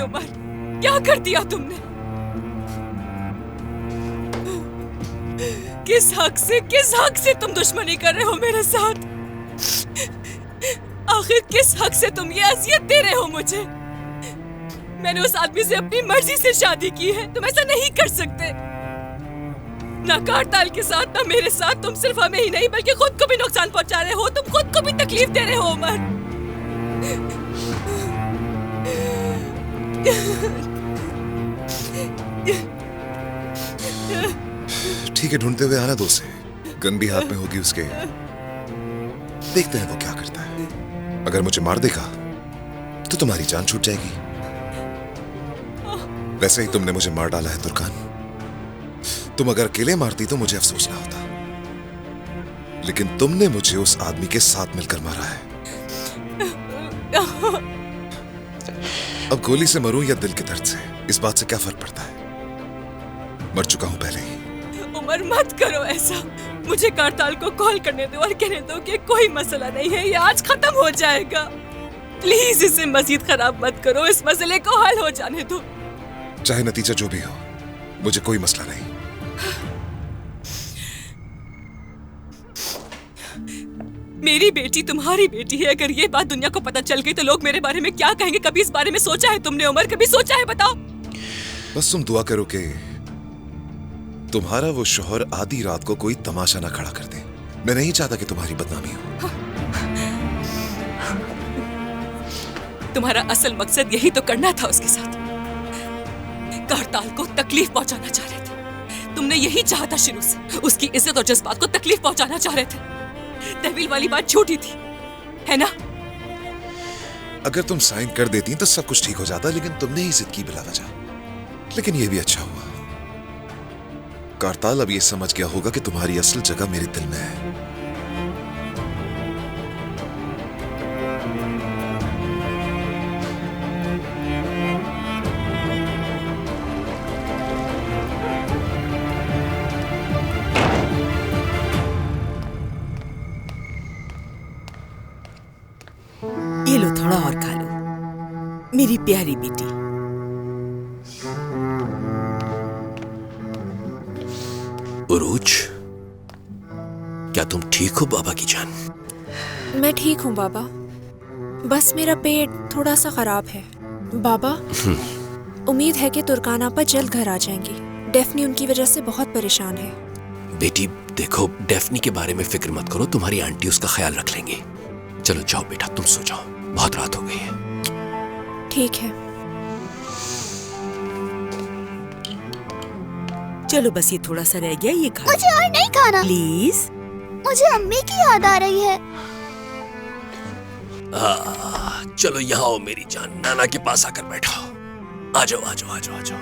उमर, क्या कर दिया तुमने? किस हक से तुम दुश्मनी कर रहे हो मेरे साथ? आखिर किस हक से तुम ये अजियत दे रहे हो मुझे? मैंने उस आदमी से अपनी मर्जी से शादी की है, तुम ऐसा नहीं कर सकते। ना कारताल के साथ ना मेरे साथ, तुम सिर्फ हमें ही नहीं बल्कि खुद को भी नुकसान पहुंचा रहे हो, तुम खुद को भी तकलीफ दे रहे हो उमर। ठीक है, ढूंढते हुए आना दो से। गन भी हाथ में होगी उसके, देखते हैं वो क्या करता है। अगर मुझे मार देगा तो तुम्हारी जान छूट जाएगी। वैसे ही तुमने मुझे मार डाला है तुर्कान। तुम अगर अकेले मारती तो मुझे अफसोस ना होता, लेकिन तुमने मुझे उस आदमी के साथ मिलकर मारा है। अब गोली से मरूं या दिल के दर्द से, इस बात से क्या फर्क पड़ता है? मर चुका हूं पहले ही। उमर मत करो ऐसा, मुझे कारताल को कॉल करने दो और कहने दो कि कोई मसला नहीं है, ये आज खत्म हो जाएगा। प्लीज इसे मजीद खराब मत करो, इस मसले को हल हो जाने दो। चाहे नतीजा जो भी हो, मुझे कोई मसला नहीं। मेरी बेटी तुम्हारी बेटी है, अगर ये बात दुनिया को पता चल गई तो लोग मेरे बारे में क्या कहेंगे? कभी इस बारे में सोचा है तुमने उमर? कभी सोचा है? बताओ। बस तुम दुआ करो कि तुम्हारा वो शौहर आधी रात को कोई तमाशा ना खड़ा कर दे। मैं नहीं चाहता कि तुम्हारी बदनामी हो। तुम्हारा असल मकसद यही तो करना था उसके साथ। कारताल को तकलीफ पहुंचाना चाह रहे थे। तुमने यही चाहा था शुरू से, उसकी इज्जत और जज्बात को तकलीफ पहुंचाना चाह रहे थे। तहवील वाली बात झूठी थी, है ना? अगर तुम साइन कर देती तो सब कुछ ठीक हो जाता, लेकिन तुमने ही जिद की बिला वजह। लेकिन यह भी अच्छा हुआ, कारताल अब ये समझ गया होगा कि तुम्हारी असल जगह मेरे दिल में है। ये लो, थोड़ा और खा लो मेरी प्यारी बेटी। उरूज, क्या तुम ठीक हो बाबा की जान? मैं ठीक हूँ बाबा, बस मेरा पेट थोड़ा सा खराब है। बाबा, उम्मीद है कि तुर्कान आपा जल्द घर आ जाएंगी। डेफनी उनकी वजह से बहुत परेशान है। बेटी देखो, डेफनी के बारे में फिक्र मत करो, तुम्हारी आंटी उसका ख्याल रख लेंगी। चलो जाओ बेटा, तुम सो जाओ, बहुत रात हो गई है। ठीक है। चलो बस ये थोड़ा सा रह गया, ये खा मुझे और नहीं खाना प्लीज। मुझे अम्मी की याद आ रही है। चलो यहाँ आओ मेरी जान, नाना के पास आकर बैठो। आ जाओ आ जाओ आ जाओ आ जाओ।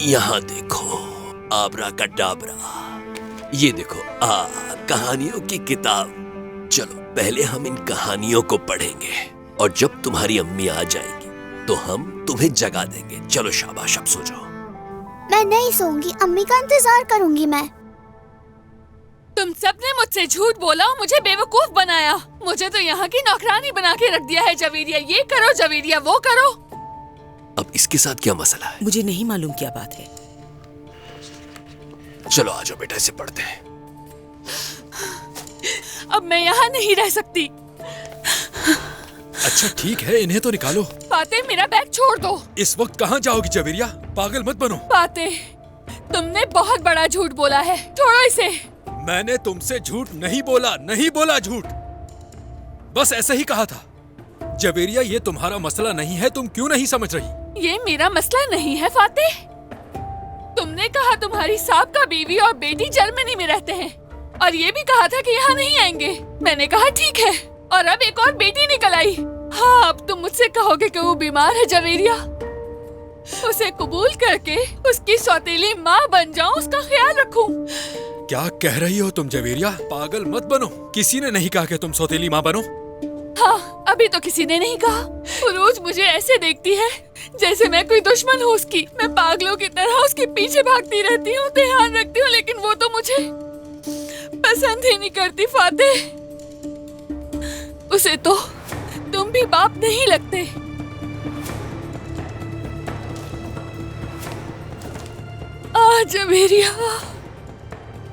यहाँ देखो, आबरा का डाबरा। ये देखो कहानियों की किताब। चलो पहले हम इन कहानियों को पढ़ेंगे और जब तुम्हारी अम्मी आ जाएगी तो हम तुम्हें जगा देंगे। चलो शाबाश, अब सो जाओ। मैं नहीं सोऊंगी, अम्मी का इंतजार करूंगी मैं। तुम सबने मुझसे झूठ बोला और मुझे बेवकूफ बनाया। मुझे तो यहाँ की नौकरानी बना के रख दिया है। जवेरिया ये करो, जवेरिया वो करो। अब इसके साथ क्या मसला है? मुझे नहीं मालूम क्या बात है। चलो आ जाओ बेटा, इसे पढ़ते हैं। अब मैं यहाँ नहीं रह सकती। अच्छा ठीक है, इन्हें तो निकालो। फाते, मेरा बैग छोड़ दो। इस वक्त कहाँ जाओगी जवेरिया? पागल मत बनो। फाते, तुमने बहुत बड़ा झूठ बोला है, छोड़ो इसे। मैंने तुमसे झूठ नहीं बोला, नहीं बोला झूठ, बस ऐसे ही कहा था। जवेरिया ये तुम्हारा मसला नहीं है, तुम क्यों नहीं समझ रही? ये मेरा मसला नहीं है फाते। तुमने कहा तुम्हारी साहब बीवी और बेटी जर्मनी में रहते हैं और ये भी कहा था कि यहाँ नहीं आएंगे। मैंने कहा ठीक है, और अब एक और बेटी निकल आई। हाँ, अब तुम मुझसे कहोगे कि वो बीमार है जवेरिया। उसे कबूल करके उसकी सौतेली माँ बन जाऊं, उसका ख्याल रखूं। क्या कह रही हो तुम जवेरिया? पागल मत बनो, किसी ने नहीं कहा कि तुम सौतेली माँ बनो। हाँ, अभी तो किसी ने नहीं कहा। वो रोज मुझे ऐसे देखती है जैसे मैं कोई दुश्मन हूँ उसकी। मैं पागलों की तरह उसके पीछे भागती रहती हूँ, ध्यान रखती हूँ, लेकिन वो तो मुझे पसंद ही नहीं करती फाते। उसे तो तुम भी बाप नहीं लगते। जवेरिया,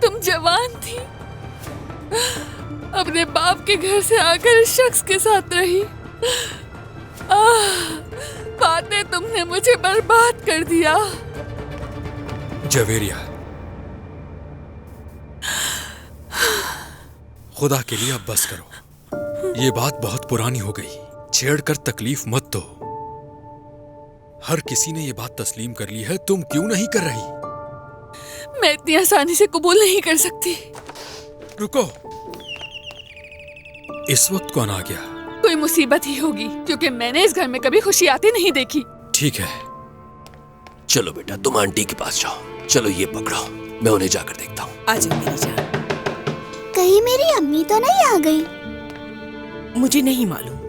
तुम जवान थी, अपने बाप के घर से आकर इस शख्स के साथ रही। बाद में तुमने मुझे बर्बाद कर दिया। जवेरिया, खुदा के लिए अब बस करो। ये बात बहुत पुरानी हो गई, छेड़कर तकलीफ मत दो। हर किसी ने ये बात तस्लीम कर ली है, तुम क्यों नहीं कर रही? मैं इतनी आसानी से कबूल नहीं कर सकती। रुको, इस वक्त कौन आ गया? कोई मुसीबत ही होगी, क्योंकि मैंने इस घर में कभी खुशी आती नहीं देखी। ठीक है, चलो बेटा, तुम आंटी के पास जाओ। चलो ये पकड़ो, मैं उन्हें जाकर देखता हूँ। आ जाओ मेरी जान। कहीं मेरी अम्मी तो नहीं आ गई? मुझे नहीं मालूम।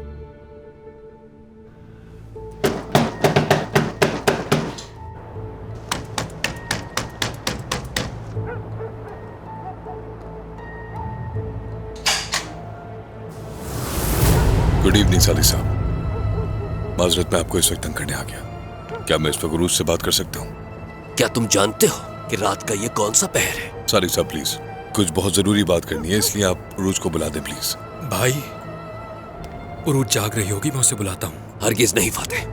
गुड इवनिंग सादिक साहब, माजरत मैं आपको इस वक्त तंग करने आ गया। क्या मैं इस वक्त उरूज से बात कर सकता हूँ? क्या तुम जानते हो कि रात का ये कौन सा पहर है? सादिक साहब प्लीज, कुछ बहुत जरूरी बात करनी है, इसलिए आप उरूज को बुला दें प्लीज। भाई उरूज जाग रही होगी, मैं उसे बुलाता हूँ। हरगिज नहीं फाते,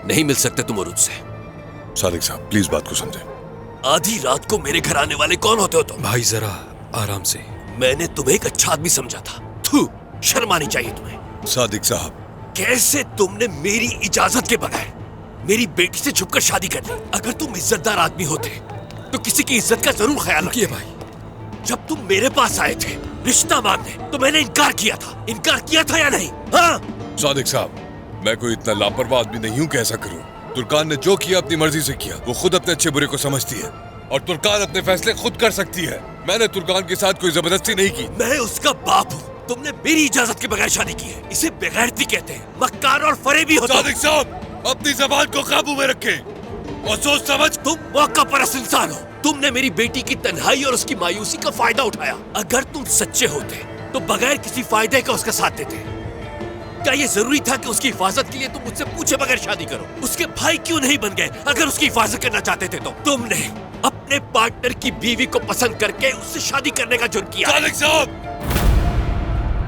नहीं मिल सकते तुम उरूज से। सादिक साहब प्लीज बात को समझें। आधी रात को मेरे घर आने वाले कौन होते हो तुम? भाई जरा आराम से। मैंने तुम्हें एक अच्छा आदमी समझा था। थू, शर्म आनी चाहिए तुम्हें। सादिक साहब, कैसे तुमने मेरी इजाजत के बगैर मेरी बेटी से छुपकर शादी कर ली? अगर तुम इज्जतदार आदमी होते तो किसी की इज्जत का जरूर ख्याल रखिए। भाई जब तुम मेरे पास आए थे रिश्ता मांगने, तो मैंने इनकार किया था। इनकार किया था या नहीं? हाँ सादिक साहब, मैं कोई इतना लापरवाह आदमी नहीं हूँ कि ऐसा करूँ। तुर्कान ने जो किया अपनी मर्जी से किया। वो खुद अपने अच्छे बुरे को समझती है और तुर्कान अपने फैसले खुद कर सकती है। मैंने तुर्कान के साथ कोई जबरदस्ती नहीं की। मैं उसका बाप हूँ। तुमने मेरी इजाजत के बगैर शादी की है। इसे बेगैरती कहते हैं, मक्कार और फरेबी होता है। सादिक साहब, अपनी जबान को काबू में रखें और सोच समझ। तुम मौका परस्त इंसान हो। तुमने मेरी बेटी की तन्हाई और उसकी मायूसी का फायदा उठाया। अगर तुम सच्चे होते तो बगैर किसी फायदे का उसका साथ देते। क्या ये जरूरी था कि उसकी हिफाजत के लिए तुम मुझसे पूछे बगैर शादी करो? उसके भाई क्यों नहीं बन गए अगर उसकी हिफाजत करना चाहते थे तो? तुमने अपने पार्टनर की बीवी को पसंद करके उससे शादी करने का जुर्म किया। सादिक साहब,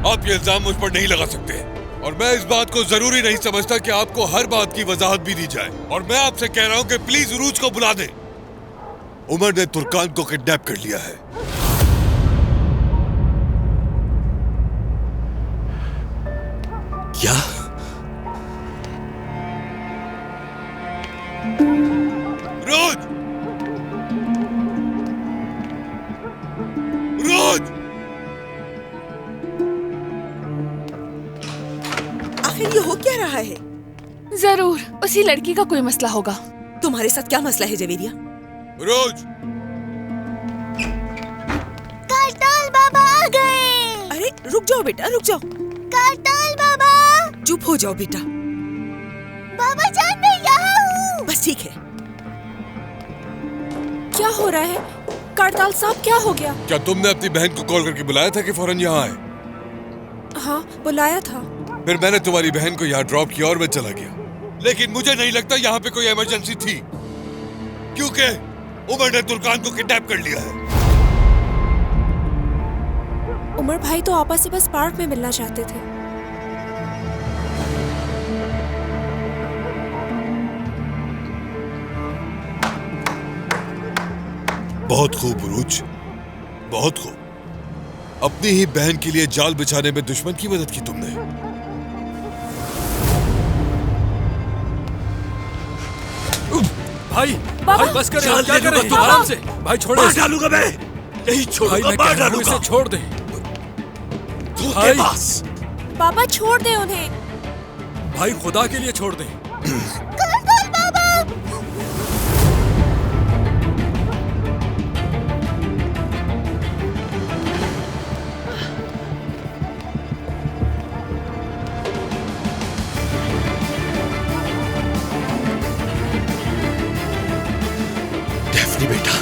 आप ये इल्जाम मुझ पर नहीं लगा सकते और मैं इस बात को जरूरी नहीं समझता कि आपको हर बात की वजाहत भी दी जाए। और मैं आपसे कह रहा हूं कि प्लीज उरूज को बुला दें। उमर ने तुर्कान को किडनैप कर लिया है। क्या? रोज, रोज, आखिर ये हो क्या रहा है? जरूर उसी लड़की का कोई मसला होगा। तुम्हारे साथ क्या मसला है जवेरिया? रोज, करताल बाबा आ गए। अरे रुक जाओ बेटा, रुक जाओ। करताल बाबा। चुप हो जाओ बेटा। बाबा जान, मैं यहाँ हूँ। बस ठीक है। क्या हो रहा है? करताल साहब, क्या हो गया? क्या तुमने अपनी बहन को कॉल करके बुलाया था कि फौरन यहाँ आए? हाँ, बुलाया था। फिर मैंने तुम्हारी बहन को यहाँ ड्रॉप किया और मैं चला गया। लेकिन मुझे नहीं लगता यहाँ पे कोई इमरजेंसी थी, क्योंकि उमर ने तुर्कान को किडनैप कर लिया है। उमर भाई तो आपस से बस पार्क में मिलना चाहते थे। बहुत खूब उरूज, बहुत खूब। अपनी ही बहन के लिए जाल बिछाने में दुश्मन की मदद की तुमने। भाई, बाबा, भाई बस करें। जान क्या ले कर रहे लूंगा हैं? तुम। आराम से भाई, छोड़ो मार इसे। डालूंगा मैं। नहीं भाई छोड़ूंगा, मैं मार कह रहा हूं, डालूंगा। इसे छोड़ दें। धोखेबाज। बाबा छोड़ दे उन्हें। भाई खुदा के लिए छोड़ दें। डेफनी बेटा,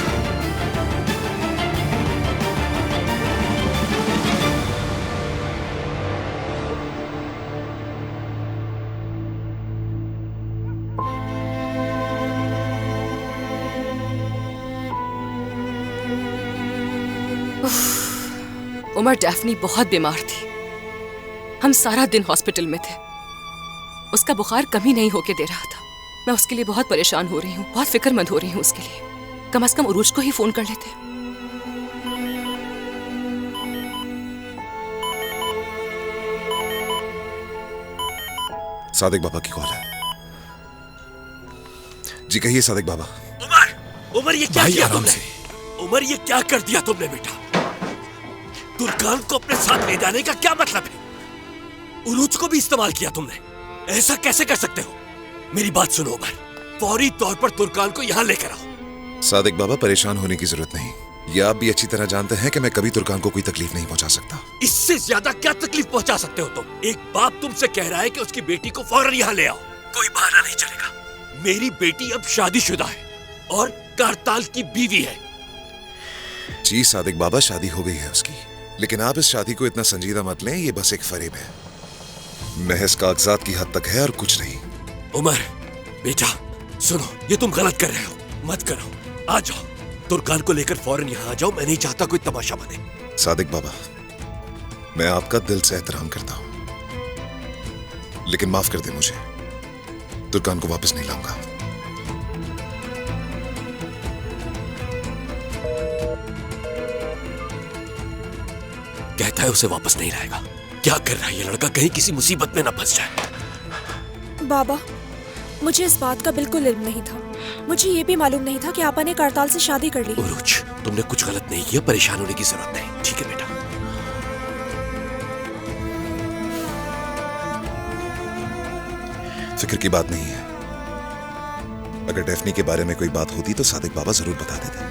उमर डैफ्नी बहुत बीमार थी। हम सारा दिन हॉस्पिटल में थे। उसका बुखार कम ही नहीं होके दे रहा था। मैं उसके लिए बहुत परेशान हो रही हूँ, बहुत फिक्रमंद हो रही हूँ उसके लिए। कम से कम उरूज को ही फोन कर लेते। सादिक बाबा की कॉल है। जी कहिए सादिक बाबा। उमर ये क्या किया तुमने? उमर ये क्या कर दिया तुमने बेटा? तुर्कान को अपने साथ ले जाने का क्या मतलब है? उरूज को भी इस्तेमाल किया तुमने। ऐसा कैसे कर सकते हो? मेरी बात सुनो उमर, फौरी तौर पर तुर्कान को यहाँ लेकर आओ। सादिक बाबा परेशान होने की जरूरत नहीं। ये आप भी अच्छी तरह जानते हैं कि मैं कभी तुर्कान को कोई तकलीफ नहीं पहुंचा सकता। इससे ज्यादा क्या तकलीफ पहुंचा सकते हो तुम? एक बाप तुमसे कह रहा है कि उसकी बेटी को फौरन यहाँ ले आओ। कोई बहाना नहीं चलेगा। मेरी बेटी अब शादीशुदा है और कारताल की बीवी है। जी सादिक बाबा, शादी हो गई है उसकी, लेकिन आप इस शादी को इतना संजीदा मत लें। ये बस एक फरेब है, महज कागजात की हद तक है और कुछ नहीं। उमर बेटा सुनो, ये तुम गलत कर रहे हो। मत करो, आ जाओ। तुर्कान को लेकर फौरन यहाँ आ जाओ। मैं नहीं चाहता कोई तमाशा बने। सादिक बाबा, मैं आपका दिल से एहतराम करता हूं, लेकिन माफ कर दे मुझे। तुर्कान को वापस नहीं लाऊंगा। कहता है उसे वापस नहीं लाएगा। क्या कर रहा है ये लड़का? कहीं किसी मुसीबत में न फंस जाए। बाबा, मुझे इस बात का बिल्कुल इल्म नहीं था। मुझे ये भी मालूम नहीं था कि आपा ने कारताल से शादी कर ली। उरूज, तुमने कुछ गलत नहीं किया। परेशान होने की जरूरत नहीं, ठीक है बेटा? फिक्र की बात नहीं है। अगर डेफनी के बारे में कोई बात होती तो सादिक बाबा जरूर बता देते।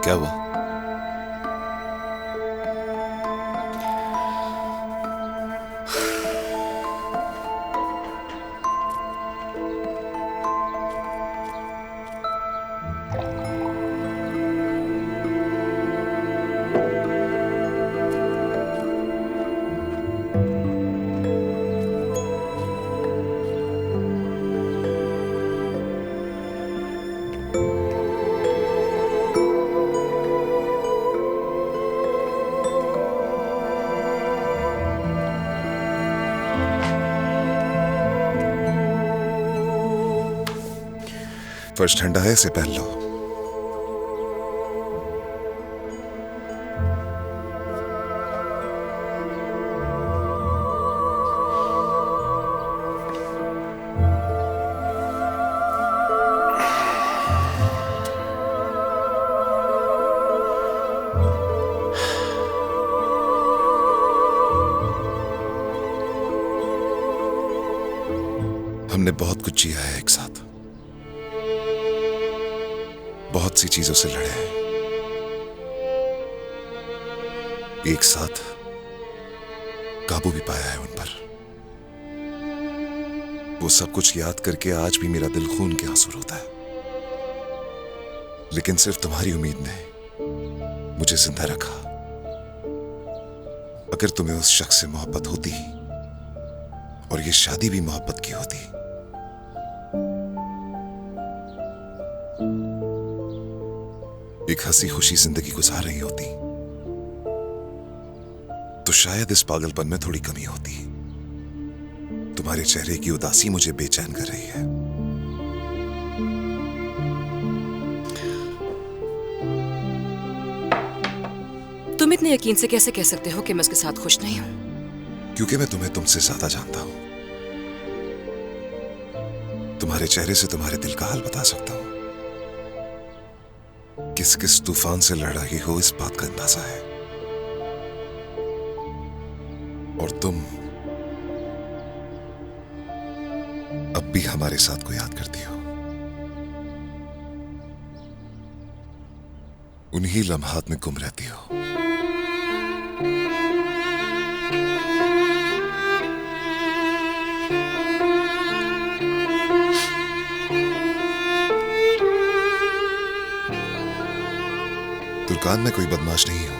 क्या हुआ? फर्श ठंडा है, इसे पहन लो। हमने बहुत कुछ जिया है एक साथ, बहुत सी चीजों से लड़े हैं एक साथ, काबू भी पाया है उन पर। वो सब कुछ याद करके आज भी मेरा दिल खून के आंसू रोता है, लेकिन सिर्फ तुम्हारी उम्मीद ने मुझे जिंदा रखा। अगर तुम्हें उस शख्स से मोहब्बत होती और ये शादी भी मोहब्बत की होती, एक हंसी खुशी जिंदगी गुजार रही होती, तो शायद इस पागलपन में थोड़ी कमी होती। तुम्हारे चेहरे की उदासी मुझे बेचैन कर रही है। तुम इतने यकीन से कैसे कह सकते हो कि मैं उसके साथ खुश नहीं हूं? क्योंकि मैं तुम्हें तुमसे ज्यादा जानता हूं। तुम्हारे चेहरे से तुम्हारे दिल का हाल बता सकता हूं। किस किस तूफान से लड़ रही हो इस बात का अंदाजा है। और तुम अब जब भी हमारे साथ को याद करती हो, उन्हीं लम्हात में गुम रहती हो। तुर्कान, मैं कोई बदमाश नहीं हूं।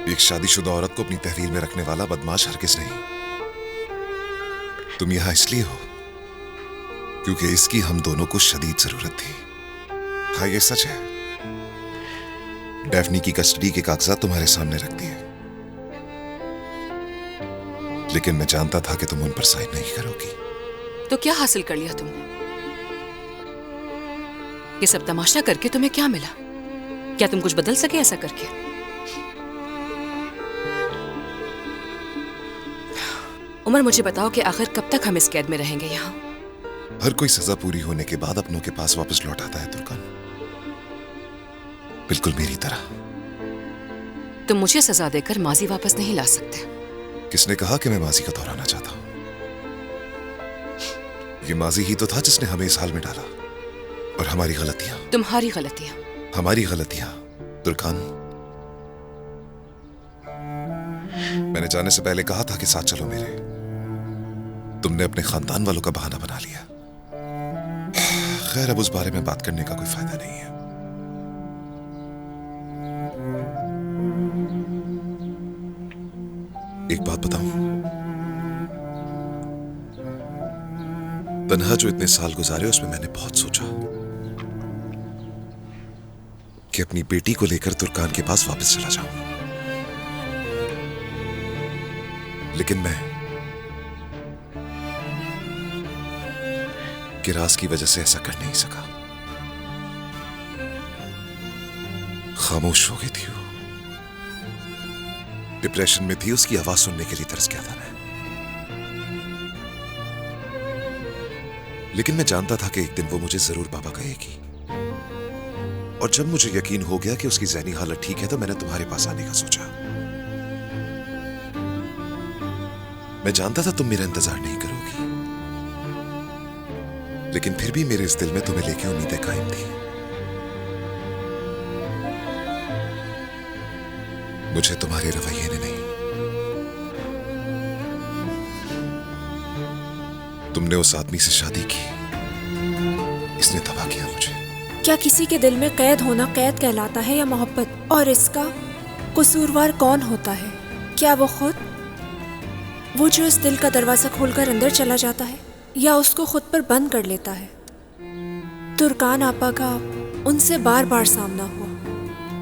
एक शादीशुदा औरत को अपनी तहवील में रखने वाला बदमाश हरगिज नहीं। तुम यहां इसलिए हो क्योंकि इसकी हम दोनों को शदीद जरूरत थी। हाँ, ये सच है। डैफ्नी की कस्टडी के कागजात तुम्हारे सामने रख दिए, लेकिन मैं जानता था कि तुम उन पर साइन नहीं करोगी। तो क्या हासिल कर लिया तुमने? ये सब तमाशा करके तुम्हें क्या मिला? क्या तुम कुछ बदल सके ऐसा करके? उमर, मुझे बताओ कि आखिर कब तक हम इस कैद में रहेंगे यहाँ? हर कोई सजा पूरी होने के बाद अपनों के पास वापस लौट आता है तुर्कान, बिल्कुल मेरी तरह। तुम मुझे सजा देकर माजी वापस नहीं ला सकते। किसने कहा कि मैं माजी का दोहराना चाहता हूं? ये माजी ही तो था जिसने हमें इस हाल में डाला, और हमारी गलतियां। तुम्हारी गलतियां? हमारी गलतियां तुर्कान। मैंने जाने से पहले कहा था कि साथ चलो मेरे। तुमने अपने खानदान वालों का बहाना बना लिया। खैर, अब उस बारे में बात करने का कोई फायदा नहीं है। एक बात बताऊं, तन्हा जो इतने साल गुजारे उसमें मैंने बहुत सोचा कि अपनी बेटी को लेकर तुर्कान के पास वापस चला जाऊं, लेकिन मैं किरास की वजह से ऐसा कर नहीं सका। खामोश हो गई थी वो, डिप्रेशन में थी। उसकी आवाज सुनने के लिए तरस गया था मैं, लेकिन मैं जानता था कि एक दिन वो मुझे जरूर बाबा कहेगी। और जब मुझे यकीन हो गया कि उसकी ज़हनी हालत ठीक है, तो मैंने तुम्हारे पास आने का सोचा। मैं जानता था तुम मेरा इंतजार नहीं करोगी, लेकिन फिर भी मेरे इस दिल में तुम्हें लेके उम्मीदें कायम थी। मुझे तुम्हारे रवैये ने नहीं, तुमने उस आदमी से शादी की, इसने तबाह किया मुझे। क्या किसी के दिल में कैद होना कैद कहलाता है या मोहब्बत? और इसका कसूरवार कौन होता है? क्या वो खुद, वो जो इस दिल का दरवाजा खोलकर अंदर चला जाता है, या उसको खुद पर बंद कर लेता है? तुर्कान आपा का उनसे बार बार सामना हुआ।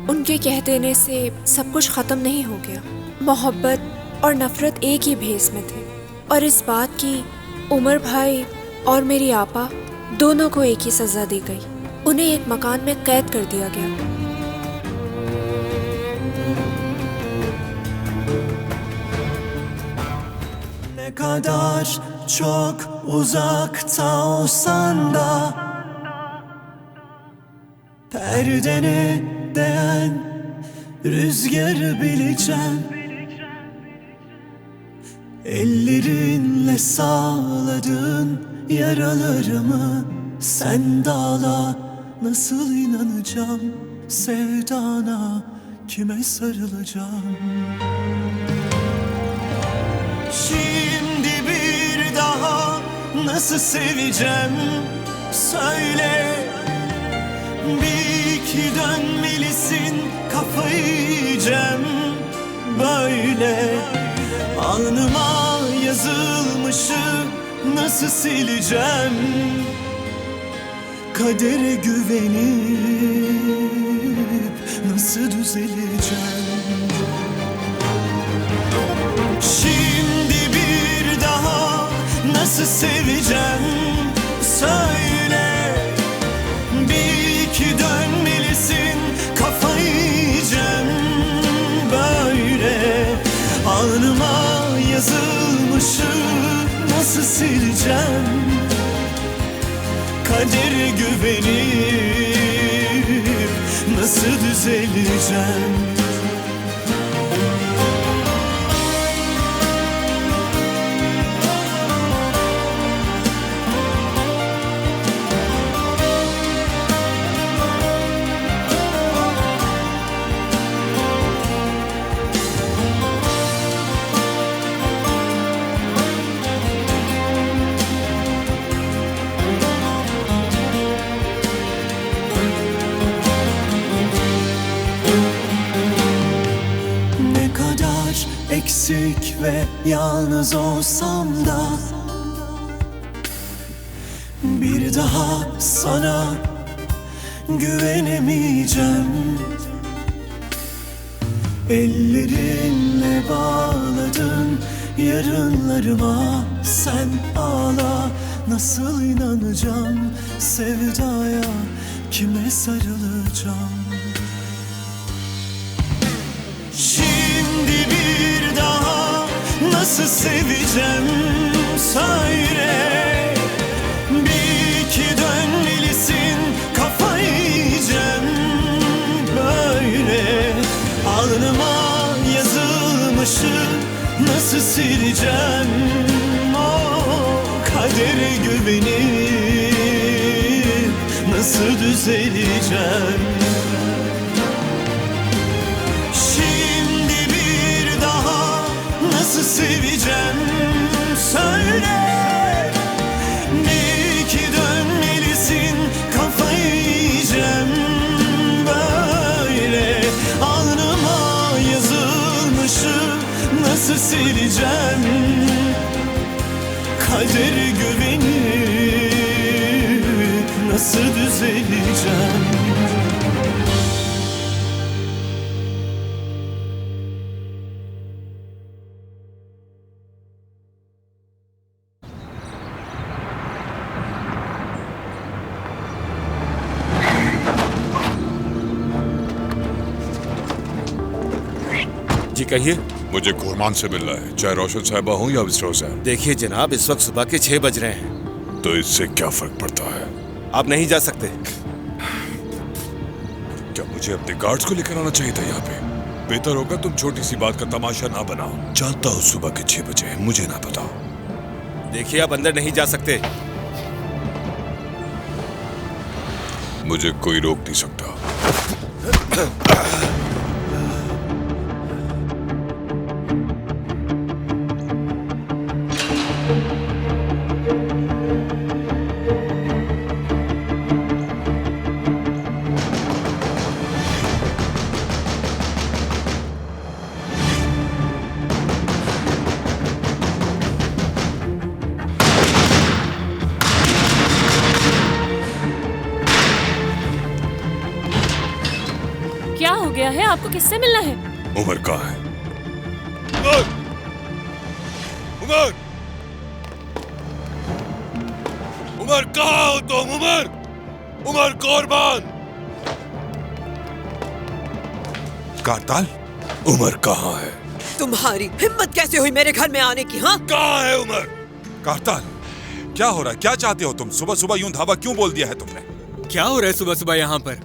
उनके कह देने से सब कुछ खत्म नहीं हो गया। मोहब्बत और नफरत एक ही भेस में थे, और इस बात की उमर भाई और मेरी आपा दोनों को एक ही सजा दी गई। उन्हें एक मकान में कैद कर दिया गया। Ne kadar çok uzakta olsan da perdene değen rüzgarı bileceğim. Ellerinle sağladığın yaralarımı sen dağla, nasıl inanacağım sevdana, kime sarılacağım? Şimdi bir daha nasıl seveceğim söyle. Bir iki dönmelisin, kafayı yiyeceğim böyle. Alnıma yazılmışı nasıl sileceğim? Kadere güvenip nasıl düzeleceğim? Şimdi bir daha nasıl seveceğim söyle. Bir iki dönmelisin, kafayı yiyeceğim böyle. Alnıma yazılmışı nasıl sileceğim? Kadere güvenip nasıl düzeleceğim? eksik ve yalnız olsam da bir daha sana güvenemeyeceğim. Ellerinle bağladın yarınlarıma, sen ağla, nasıl inanacağım sevdaya, kime sarılacağım? Şimdi bir daha nasıl seveceğim söyle. Bir iki dönmelisin, kafayı yiyeceğim böyle. Alnıma yazılmışı nasıl sileceğim? Kadere güvenip nasıl düzeleceğim? Şimdi bir daha nasıl seveceğim söyle. Bir iki dönmelisin, kafayı yiyeceğim böyle. Alnıma yazılmışı nasıl sileceğim? Kadere güvenip nasıl düzeleceğim? जी कहिए। मुझे कुरमान से मिलना है, चाहे रोशन साहिबा हूँ या विसरोज साहब। देखिए जनाब, इस वक्त सुबह के 6 बज रहे हैं। तो इससे क्या फर्क पड़ता है? आप नहीं जा सकते। क्या मुझे अपने गार्ड्स को लेकर आना चाहिए था यहाँ पे? बेहतर होगा तुम छोटी सी बात का तमाशा ना बनाओ। जानता हूँ सुबह के 6 बजे हैं, मुझे ना बताओ। देखिए आप अंदर नहीं जा सकते। मुझे कोई रोक नहीं सकता। क्या हो गया है? आपको किससे मिलना है? उमर कहाँ है? उमर! उमर! उमर कहाँ हो तुम? उमर! उमर कुर्बान! कारताल? उमर कहाँ है? तुम्हारी हिम्मत कैसे हुई मेरे घर में आने की? हाँ, कहाँ है उमर? कारताल, क्या हो रहा है? क्या चाहते हो तुम? सुबह सुबह यूं धावा क्यों बोल दिया है तुमने? क्या हो रहा है सुबह सुबह यहाँ पर?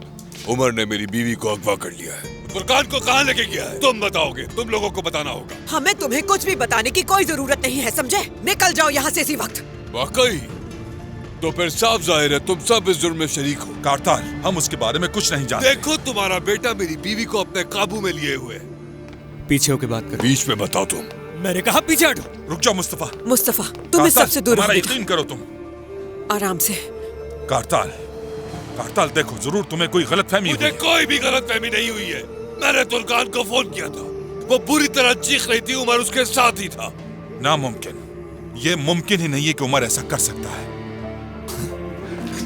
उमर ने मेरी बीवी को अगवा कर लिया है। फुरकान को कहाँ लेके गया है? तुम बताओगे, तुम लोगों को बताना होगा। हमें तुम्हें कुछ भी बताने की कोई जरूरत नहीं है, समझे? निकल जाओ यहाँ से इसी वक्त। वाकई? तो फिर साफ जाहिर है तुम सब इस जुर्म में शरीक हो। कारताल, हम उसके बारे में कुछ नहीं जानते। देखो तुम्हारा बेटा मेरी बीवी को अपने काबू में लिए हुए है। पीछे होके बात करो। बीच में बताओ तुम। मैंने कहा पीछे हटो। रुक जाओ मुस्तफा। मुस्तफा, तुम इस सबसे दूर हमारा रहो। यकीन करो तुम। आराम से। कारताल, कारताल देखो, जरूर तुम्हें कोई गलतफहमी हुई मुझे है। कोई भी गलतफहमी नहीं हुई है। मैंने तुर्कान को फोन किया था, वो बुरी तरह चीख रही थी। उमर उसके साथ ही था। नामुमकिन, ये मुमकिन ही नहीं है कि उमर ऐसा कर सकता है।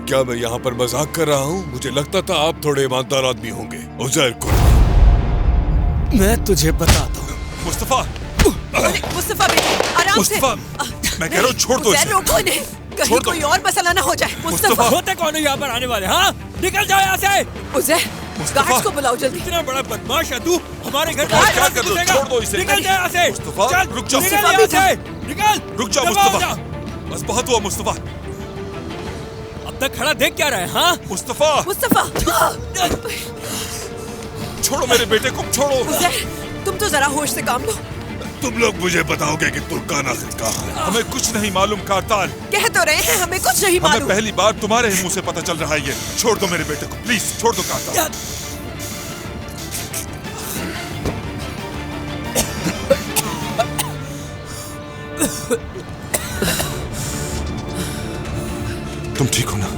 क्या मैं यहाँ पर मजाक कर रहा हूँ? मुझे लगता था आप थोड़े ईमानदार आदमी होंगे। उज़ैर कुर्बान। मैं तुझे बताता हूँ। मुस्तफा, मुस्तफा बेटे, आराम से। मुस्तफा, मैं कह रहा हूँ छोड़ दो उज़ैर, इसे। रोको इन्हें, कहीं कोई और मसला ना हो जाए। मुस्तफा, होते कौन है यहाँ पर आने वाले? हाँ, निकल जाओ यहाँ से। उज़ैर, गार्ड्स को बुलाओ जल्दी। इतना बड़ा बदमाश है तू, हमारे घर क्या कर दो? छोड़ दो इसे। निकल जा यहाँ से। मुस्तफा, चल, रुक जाओ। निकल यहाँ से। निकल। रुक जाओ मुस्तफा, बस बहुत हुआ मुस्तफा। अब तक खड़ा देख क्या रहा है? हाँ, मुस्तफा, मुस्तफा, छोड़ो मेरे बेटे को, छोड़ो। उज़ैर, तुम तो जरा होश से काम लो। तुम लोग मुझे बताओगे कि तुर्कान आखिर कहाँ है? हमें कुछ नहीं मालूम कारताल। कह तो रहे हैं हमें कुछ नहीं हमें मालूम। पहली बार तुम्हारे ही मुंह से पता चल रहा है ये। छोड़ दो मेरे बेटे को, प्लीज छोड़ दो कारताल। तुम ठीक हो ना?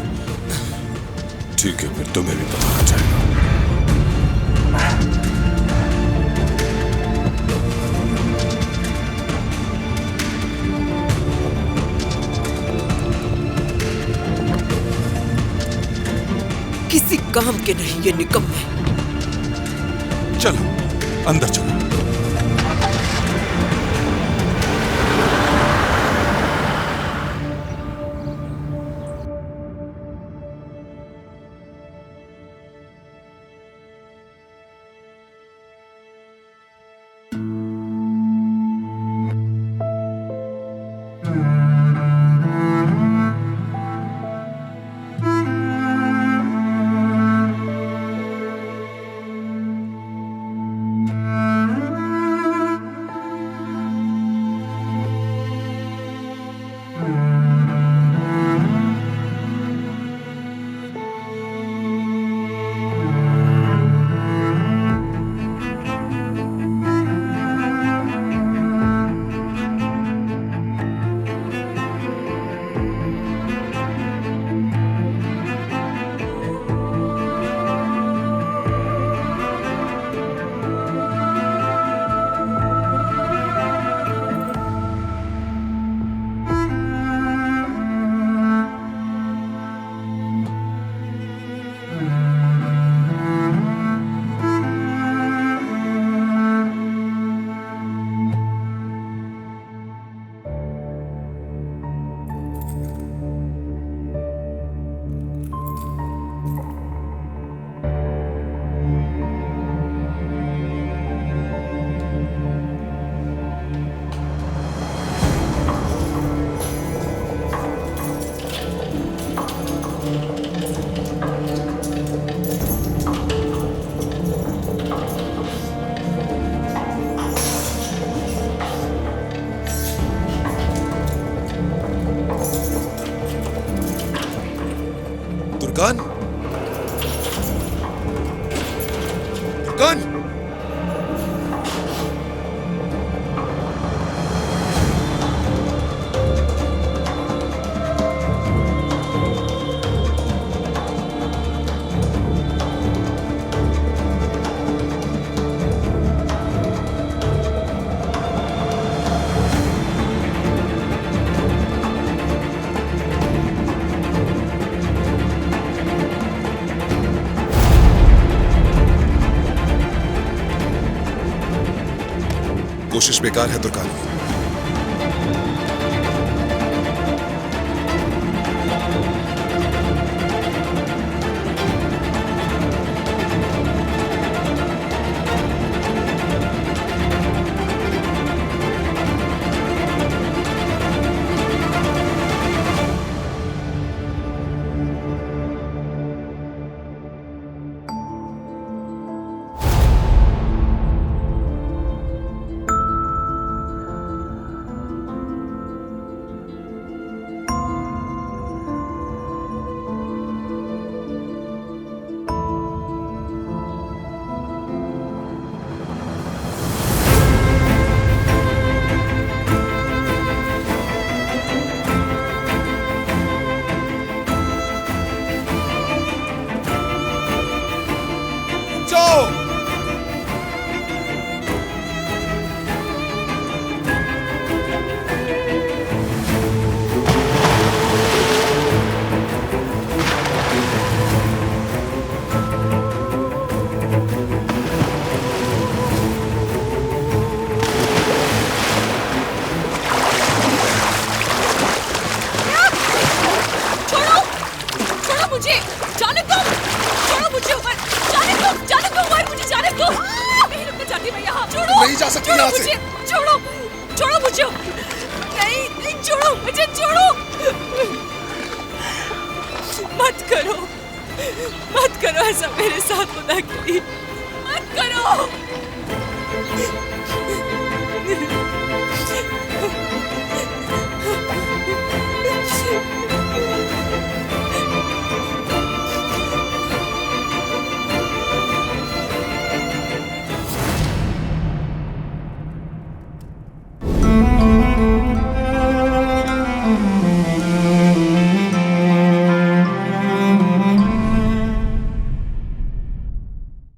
ठीक है, फिर तुम्हें भी पता लग जाएगा। किसी काम के नहीं ये निकम्मे। चलो अंदर चलो। दुर्गान, दुर्गान, कोशिश बेकार है दुर्गान। नहीं जा सकती यहाँ से। छोड़ो, छोड़ो मुझे। नहीं, नहीं छोड़ो मुझे, छोड़ो। मत करो, मत करो ऐसा मेरे साथ, खुदा के लिए मत करो।